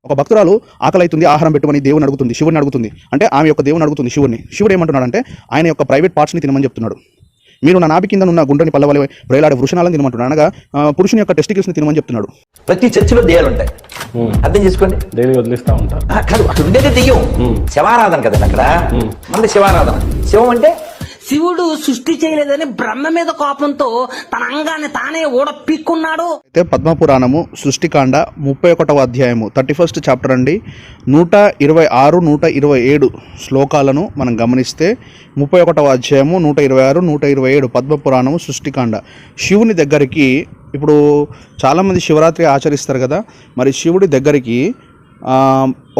ఒక భక్తురాలు ఆకలైతుంది, ఆహారం పెట్టమని దేవుని అడుగుతుంది, శివుని అడుగుతుంది. అంటే ఆమె యొక్క దేవుని అడుగుతుంది శివుని. శివుడు ఏమంటున్నాడంటే ఆయన యొక్క ప్రైవేట్ పార్ట్స్ని తినమని చెప్తున్నాడు. మీరు నా నాభి కింద ఉన్న గుండ్రని పల్లవలే వ్రేలాడే వృషణాలను తినమంటున్నాడు. అనగా పురుషుని యొక్క టెస్టికల్స్ని తినమని చెప్తున్నాడు. ప్రతి చర్చిలో దెయ్యాలు ఉంటాయి, అర్థం చేసుకోండి. డైలీ వదిలిస్తూ ఉంటారు. కాదు, అక్కడ ఉండేది దెయ్యం. శివారాధన కదండి అక్కడ. మళ్ళీ శివారాధన. శివం అంటే శివుడు సృష్టి చేయలేదని బ్రహ్మ మీద కోపంతో తన అంగాన్ని తానే ఊడపీక్కున్నాడు. అయితే పద్మపురాణము సృష్టికాండ 31వ అధ్యాయము 31st చాప్టర్ అండి. 126, 127 శ్లోకాలను మనం గమనిస్తే 31వ అధ్యాయము 126, 127 పద్మపురాణము సృష్టికాండ. శివుని దగ్గరికి ఇప్పుడు చాలామంది శివరాత్రి ఆచరిస్తారు కదా, మరి శివుడి దగ్గరికి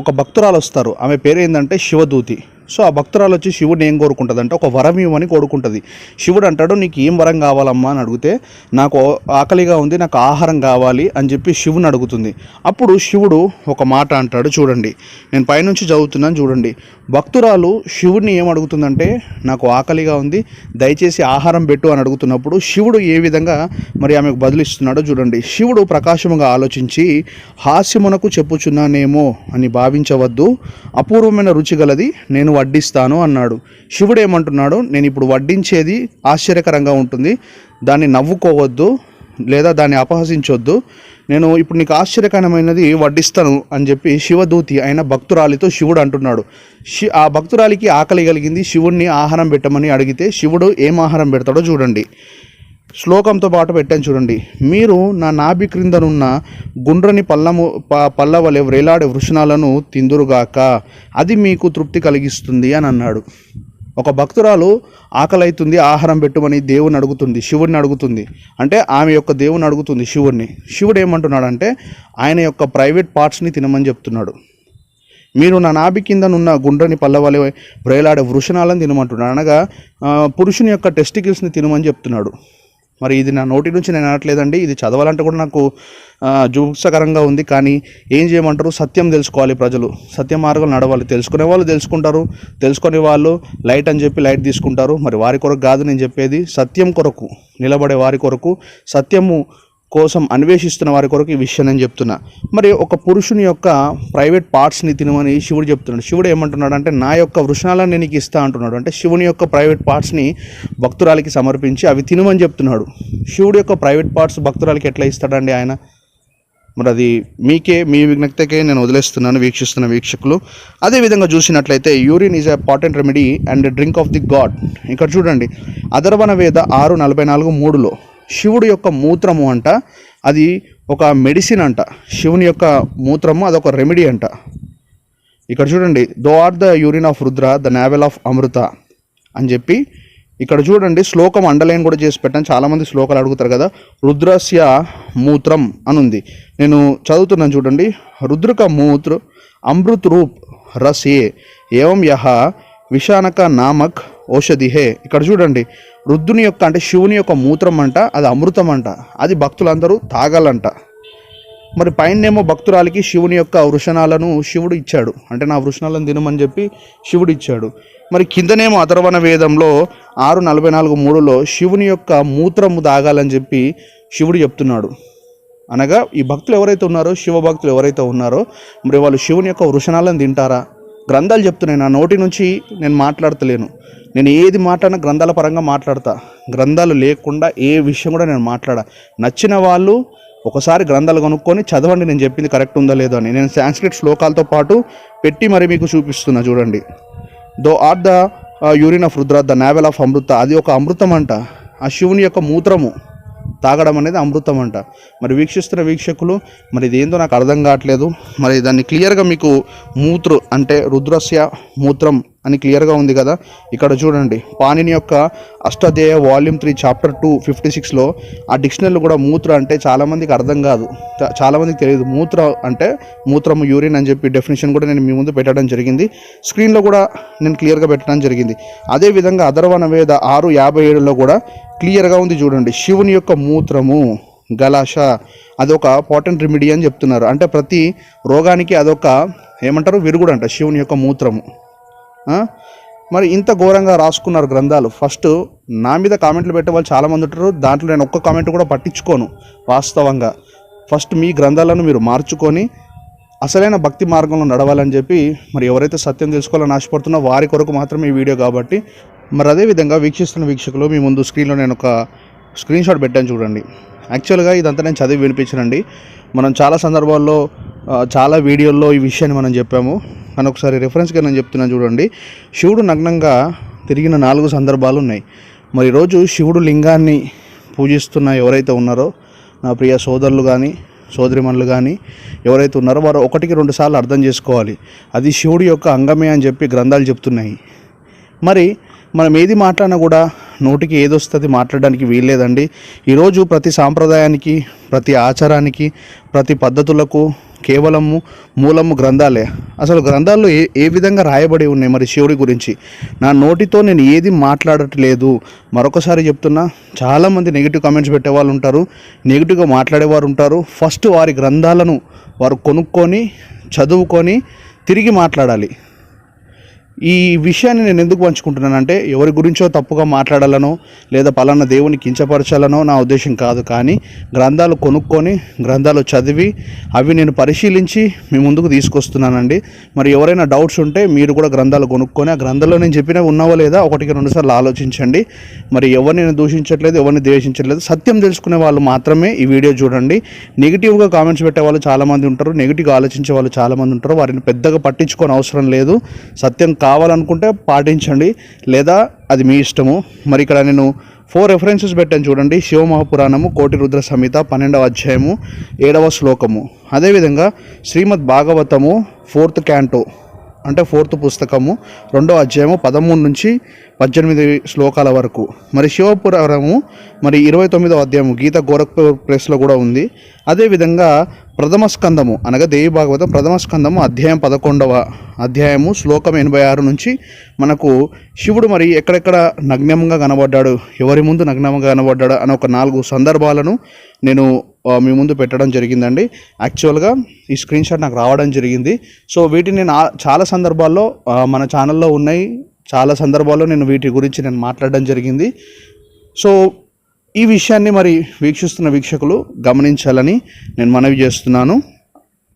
ఒక భక్తురాలు వస్తారు. ఆమె పేరు ఏంటంటే శివదూతి. సో ఆ భక్తురాలు వచ్చి శివుడిని ఏం కోరుకుంటుంది అంటే ఒక వరం ఇవ్వమని కోరుకుంటుంది. శివుడు అంటాడు, నీకు ఏం వరం కావాలమ్మా అని అడిగితే, నాకు ఆకలిగా ఉంది, నాకు ఆహారం కావాలి అని చెప్పి శివుని అడుగుతుంది. అప్పుడు శివుడు ఒక మాట అంటాడు, చూడండి, నేను పైనుంచి చదువుతున్నాను చూడండి. భక్తురాలు శివుడిని ఏం అడుగుతుందంటే, నాకు ఆకలిగా ఉంది, దయచేసి ఆహారం పెట్టు అని అడుగుతున్నప్పుడు శివుడు ఏ విధంగా మరి ఆమెకు బదులిస్తున్నాడో చూడండి. శివుడు ప్రకాశముగా ఆలోచించి, హాస్యమునకు చెప్పుచున్నానేమో అని భావించవద్దు, అపూర్వమైన రుచి గలది నేను వడ్డిస్తాను అన్నాడు. శివుడు ఏమంటున్నాడు, నేను ఇప్పుడు వడ్డించేది ఆశ్చర్యకరంగా ఉంటుంది, దాన్ని నవ్వుకోవద్దు లేదా దాన్ని అపహసించొద్దు, నేను ఇప్పుడు నీకు ఆశ్చర్యకరమైనది వడ్డిస్తాను అని చెప్పి శివదూతి అయిన భక్తురాలితో శివుడు అంటున్నాడు. ఆ భక్తురాలికి ఆకలి కలిగింది, శివుడిని ఆహారం పెట్టమని అడిగితే శివుడు ఏం ఆహారం పెడతాడో చూడండి. శ్లోకంతో పాటు పెట్టాను చూడండి. మీరు నా నాభి క్రిందనున్న గుండ్రని పల్లవలే వ్రేలాడే వృషణాలను తిందురుగాక, అది మీకు తృప్తి కలిగిస్తుంది అని అన్నాడు. ఒక భక్తురాలు ఆకలైతుంది, ఆహారం పెట్టుమని దేవుని అడుగుతుంది, శివుడిని అడుగుతుంది. అంటే ఆమె యొక్క దేవుని అడుగుతుంది శివుడిని. శివుడు ఏమంటున్నాడంటే ఆయన యొక్క ప్రైవేట్ పార్ట్స్ని తినమని చెప్తున్నాడు. మీరు నా నాభి కిందనున్న గుండ్రని పల్లవలే వ్రేలాడే వృషణాలను తినమంటున్నాడు. అనగా పురుషుని యొక్క టెస్టికల్స్ని తినమని చెప్తున్నాడు. మరి ఇది నా నోటి నుంచి నేను అనట్లేదండి, ఇది చదవాలంటే కూడా నాకు జుగుప్సకరంగా ఉంది. కానీ ఏం చేయమంటారు, సత్యం తెలుసుకోవాలి ప్రజలు, సత్య మార్గాలు నడవాలి. తెలుసుకునే వాళ్ళు తెలుసుకుంటారు, తెలుసుకునే వాళ్ళు లైట్ అని చెప్పి లైట్ తీసుకుంటారు. మరి వారి కొరకు కాదు నేను చెప్పేది, సత్యం కొరకు నిలబడే వారి కొరకు, సత్యము కోసం అన్వేషిస్తున్న వారి కొరకు ఈ విషయం నేను చెప్తున్నా. మరి ఒక పురుషుని యొక్క ప్రైవేట్ పార్ట్స్ని తినమని శివుడు చెప్తున్నాడు. శివుడు ఏమంటున్నాడు అంటే, నా యొక్క వృషణాలను నేను నీకు ఇస్తా అంటున్నాడు. అంటే శివుని యొక్క ప్రైవేట్ పార్ట్స్ని భక్తురాలికి సమర్పించి అవి తినమని చెప్తున్నాడు. శివుడు యొక్క ప్రైవేట్ పార్ట్స్ భక్తురాలికి ఎట్లా ఇస్తాడండి ఆయన? మరి అది మీకే, మీ విజ్ఞతకే నేను వదిలేస్తున్నాను వీక్షిస్తున్న వీక్షకులు. అదేవిధంగా చూసినట్లయితే urine is a patent remedy and drink of the god. ఇక్కడ చూడండి, అథర్వణ వేద 6:44-3లో శివుడు యొక్క మూత్రము అంట, అది ఒక మెడిసిన్ అంట. శివుని యొక్క మూత్రము అదొక రెమెడీ అంట. ఇక్కడ చూడండి, thou art the urine of Rudra the navel of Amrita అని చెప్పి ఇక్కడ చూడండి. శ్లోకం అండర్లైన్ కూడా చేసి పెట్టాను, చాలామంది శ్లోకాలు అడుగుతారు కదా. రుద్రస్య మూత్రం అనుంది, నేను చదువుతున్నాను చూడండి. రుద్రక మూత్ర అమృత రూప్ రసే ఏవం యహ విషానక నామక్ ఔషధిహే. ఇక్కడ చూడండి, రుద్రుని యొక్క అంటే శివుని యొక్క మూత్రం అంట, అది అమృతం అంట, అది భక్తులందరూ తాగాలంట. మరి పైనేమో భక్తురాలికి శివుని యొక్క వృషణాలను శివుడు ఇచ్చాడు, అంటే నా వృషణాలను తినమని చెప్పి శివుడు ఇచ్చాడు. మరి కిందనేమో అథర్వణ వేదంలో 6:44-3లో శివుని యొక్క మూత్రము తాగాలని చెప్పి శివుడు చెప్తున్నాడు. అనగా ఈ భక్తులు ఎవరైతే ఉన్నారో, శివ భక్తులు ఎవరైతే ఉన్నారో, మరి వాళ్ళు శివుని యొక్క వృషణాలను తింటారా? గ్రంథాలు చెప్తున్నాయి, నా నోటి నుంచి నేను మాట్లాడతలేను. నేను ఏది మాట్లాడినా గ్రంథాల పరంగా మాట్లాడతా, గ్రంథాలు లేకుండా ఏ విషయం కూడా నేను మాట్లాడా. నచ్చిన వాళ్ళు ఒకసారి గ్రంథాలు కొనుక్కొని చదవండి, నేను చెప్పింది కరెక్ట్ ఉందా లేదో అని. నేను సాంస్క్రిట్ శ్లోకాలతో పాటు పెట్టి మరి మీకు చూపిస్తున్నా చూడండి. Thou art the urine of Rudra the navel of Amrita, అది ఒక అమృతం అంట. ఆ శివుని యొక్క మూత్రము తాగడం అనేది అమృతం అంట. మరి వీక్షిస్తున్న వీక్షకులు, మరి ఇదేందో నాకు అర్థం కావట్లేదు. మరి దాన్ని క్లియర్గా మీకు మూత్ర అంటే రుద్రస్య మూత్రం అని క్లియర్గా ఉంది కదా. ఇక్కడ చూడండి, పాణిని యొక్క అష్టాధ్యాయ వాల్యూమ్ 3 చాప్టర్ 2 56లో ఆ డిక్షనరీలో కూడా మూత్ర అంటే చాలామందికి అర్థం కాదు, చాలామందికి తెలియదు. మూత్ర అంటే మూత్రము యూరిన్ అని చెప్పి డెఫినేషన్ కూడా నేను మీ ముందు పెట్టడం జరిగింది, స్క్రీన్లో కూడా నేను క్లియర్గా పెట్టడం జరిగింది. అదేవిధంగా అథర్వణ వేద 6:57లో కూడా క్లియర్గా ఉంది చూడండి. శివుని యొక్క మూత్రము గలాష, అదొక పాటెంట్ రెమెడీ అని చెప్తున్నారు. అంటే ప్రతి రోగానికి అదొక ఏమంటారు, విరుగుడు అంట శివుని యొక్క మూత్రము. మరి ఇంత ఘోరంగా రాసుకున్నారు గ్రంథాలు. ఫస్ట్ నా మీద కామెంట్లు పెట్టే వాళ్ళు చాలామంది ఉంటారు, దాంట్లో నేను ఒక్క కామెంట్ కూడా పట్టించుకోను వాస్తవంగా. ఫస్ట్ మీ గ్రంథాలను మీరు మార్చుకొని అసలైన భక్తి మార్గంలో నడవాలని చెప్పి మరి ఎవరైతే సత్యం తెలుసుకోవాలని ఆశపడుతున్నా వారి కొరకు మాత్రమే ఈ వీడియో కాబట్టి మరి అదేవిధంగా వీక్షిస్తున్న వీక్షకులు మీ ముందు స్క్రీన్లో నేను ఒక స్క్రీన్ షాట్ పెట్టాను చూడండి. యాక్చువల్గా ఇదంతా నేను చదివి వినిపించనండి. మనం చాలా సందర్భాల్లో చాలా వీడియోల్లో ఈ విషయాన్ని మనం చెప్పాము, కానీ ఒకసారి రెఫరెన్స్గా నేను చెప్తున్నాను చూడండి. శివుడు నగ్నంగా తిరిగిన 4 సందర్భాలు ఉన్నాయి. మరి ఈరోజు శివుడు లింగాన్ని పూజిస్తున్న ఎవరైతే ఉన్నారో నా ప్రియ సోదరులు కానీ సోదరిమణులు కానీ ఎవరైతే ఉన్నారో వారు 1-2 సార్లు అర్థం చేసుకోవాలి. అది శివుడి యొక్క అంగమే అని చెప్పి గ్రంథాలు చెప్తున్నాయి. మరి మనం ఏది మాట్లాడినా కూడా నోటికి ఏదొస్తుంది మాట్లాడడానికి వీల్లేదండి. ఈరోజు ప్రతి సాంప్రదాయానికి, ప్రతి ఆచారానికి, ప్రతి పద్ధతులకు కేవలము మూలము గ్రంథాలే. అసలు గ్రంథాల్లో ఏ విధంగా రాయబడి ఉన్నాయి మరి శివుడి గురించి? నా నోటితో నేను ఏది మాట్లాడట్లేదు. మరొకసారి చెప్తున్నా, చాలామంది నెగిటివ్ కామెంట్స్ పెట్టేవాళ్ళు ఉంటారు, నెగిటివ్గా మాట్లాడేవారు ఉంటారు. ఫస్ట్ వారి గ్రంథాలను వారు కొనుక్కొని చదువుకొని తిరిగి మాట్లాడాలి. ఈ విషయాన్ని నేను ఎందుకు పంచుకుంటున్నానంటే ఎవరి గురించో తప్పుగా మాట్లాడాలనో లేదా పలానా దేవుని కించపరచాలనో నా ఉద్దేశం కాదు. కానీ గ్రంథాలు కొనుక్కొని గ్రంథాలు చదివి అవి నేను పరిశీలించి మీ ముందుకు తీసుకొస్తున్నానండి. మరి ఎవరైనా డౌట్స్ ఉంటే మీరు కూడా గ్రంథాలు కొనుక్కొని ఆ గ్రంథంలో నేను చెప్పినవి ఉన్నావో లేదా 1-2 సార్లు ఆలోచించండి. మరి ఎవరిని నేను దూషించట్లేదు, ఎవరిని ద్వేషించట్లేదు. సత్యం తెలుసుకునే వాళ్ళు మాత్రమే ఈ వీడియో చూడండి. నెగిటివ్గా కామెంట్స్ పెట్టే వాళ్ళు చాలామంది ఉంటారు, నెగిటివ్గా ఆలోచించే వాళ్ళు చాలామంది ఉంటారు. వారిని పెద్దగా పట్టించుకోని అవసరం లేదు. సత్యం కావాలనుకుంటే పాటించండి, లేదా అది మీ ఇష్టము. మరి ఇక్కడ నేను 4 రెఫరెన్సెస్ పెట్టాను చూడండి. శివమహాపురాణము కోటి రుద్ర సంహిత 12వ అధ్యాయము 7వ శ్లోకము. అదేవిధంగా శ్రీమద్ భాగవతము 4th క్యాంటో అంటే 4th పుస్తకము 2వ అధ్యాయము 13 నుంచి 18 శ్లోకాల వరకు. మరి శివపురాణము మరి 29వ అధ్యాయము గీత గోరఖ్పూర్ ప్రెస్లో కూడా ఉంది. అదేవిధంగా ప్రథమ స్కందము అనగా దేవి భాగవతం ప్రథమ స్కందము అధ్యాయం 11వ అధ్యాయము శ్లోకం 86 నుంచి మనకు శివుడు మరి ఎక్కడెక్కడ నగ్నంగా కనబడ్డాడు, ఎవరి ముందు నగ్నంగా కనబడ్డాడు అని ఒక 4 సందర్భాలను నేను మీ ముందు పెట్టడం జరిగిందండి. యాక్చువల్గా ఈ స్క్రీన్ షాట్ నాకు రావడం జరిగింది. సో వీటిని నేను చాలా సందర్భాల్లో మన ఛానల్లో ఉన్నాయి, చాలా సందర్భాల్లో నేను వీటి గురించి నేను మాట్లాడడం జరిగింది. సో ఈ విషయాన్ని మరి వీక్షిస్తున్న వీక్షకులు గమనించాలని నేను మనవి చేస్తున్నాను.